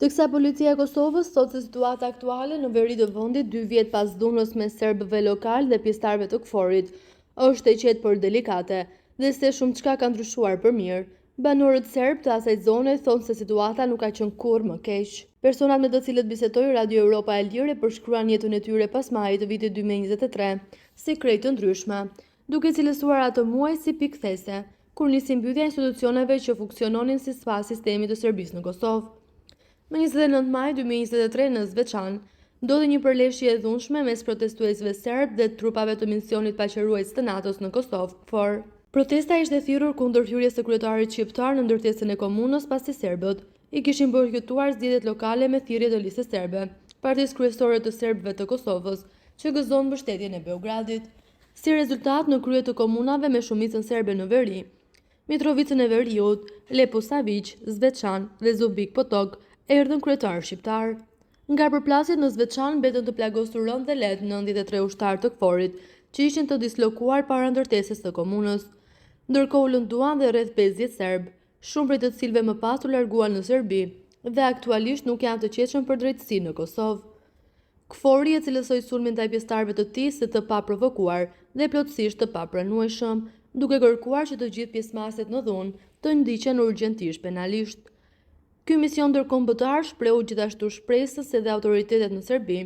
Teksa policia e Kosovës thotë se situata aktuale në veri të vendit 2 vjet pas dhunës me serbëve lokal dhe pjesëtarëve të KFOR-it është e qetë por delikate dhe se shumë çka ka ndryshuar për mirë. Banorët serb të asaj zone thonë se situata nuk ka qenë kurrë më keq. Personat me të cilët bisedoi Radio Europa e Lirë përshkruan jetën e tyre pas majit të vitit 2023 si krejt të ndryshme, duke cilësuar ato muaj si pikëthese, kur nisi mbytyja e institucioneve që funksiononin si pas sistemit të Serbisë në Kosovë. Më 29 maj 2023 në Zveçan, ndodhi një përleshje e dhunshme mes protestuesve serb dhe trupave të misionit paqërues të NATO-s në Kosovë, KFOR. Protesta ishte thirrur kundër hyrjes së kryetarit shqiptar në ndërtesën e komunës pasi serbët i kishin bojkotuar zgjedhjet lokale me thirrje të listës serbe, partisë kryesore të serbëve të Kosovës, që gëzon mbështetjen e Beogradit. Si rezultat, në krye të komunave me shumicën serbe në veri, Mitrovicën e Veriut, Leposavić, Zveçan dhe Zubik Potok, erdhën kryetar shqiptar. Nga përplasjet në Zveçan mbetën të plagosur rënd dhe let 93 ushtar të KFOR-it, që ishin të dislokuar para ndërtesës së komunës. Ndërkohë u lënduan dhe rreth 50 serb, shumë prej të cilëve më pas u larguan në Serbi dhe aktualisht nuk janë të qetshëm për drejtësi në Kosovë. KFOR-i e cilësoi sulmin ndaj pjesëtarëve të tij si të paprovokuar dhe plotësisht të papranueshëm, duke kërkuar që të gjithë pjesëmarrësit në dhunë të ndiqen urgjentisht penalisht. Ky mision ndërkombëtar shprehu gjithashtu shpresës se dhe autoritetet në Serbi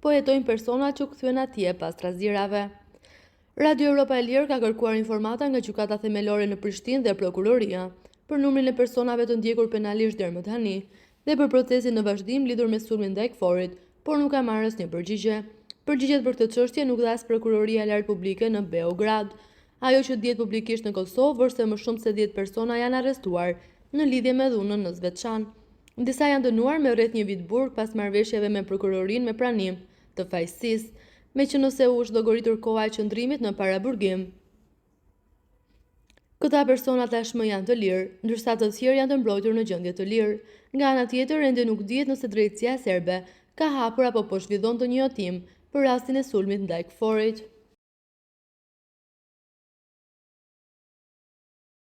po hetojnë persona që u kthyen atje pas trazirave. Radio Europa e Lirë ka kërkuar informata nga gjykata themelore në Prishtinë dhe prokuroria për numrin e personave të ndjekur penalisht deri më tani dhe për procesin në vazhdim lidhur me sulmin ndaj KFOR-it, por nuk ka marrë asnjë përgjigje. Përgjigjet për këtë çështje nuk dha as prokuroria e lartë publike në Beograd. Ajo që dihet publikisht në Kosovë është se më shumë se 10 persona janë arrestuar në lidhje me dhunën në Zveçan. Disa janë dënuar me rreth një vit burg pas marrëveshjeve me prokurorinë me pranim të fajësisë, me që nëse u është llogaritur koha e qëndrimit në paraburgim. Këta persona tashmë janë të lirë, ndërsa të tjerë janë të mbrojtur në gjendje të lirë. Nga ana tjetër, ende nuk dihet nëse drejtësia serbe ka hapur apo po zhvillon ndonjë hetim për rastin e sulmit ndaj KFOR-it.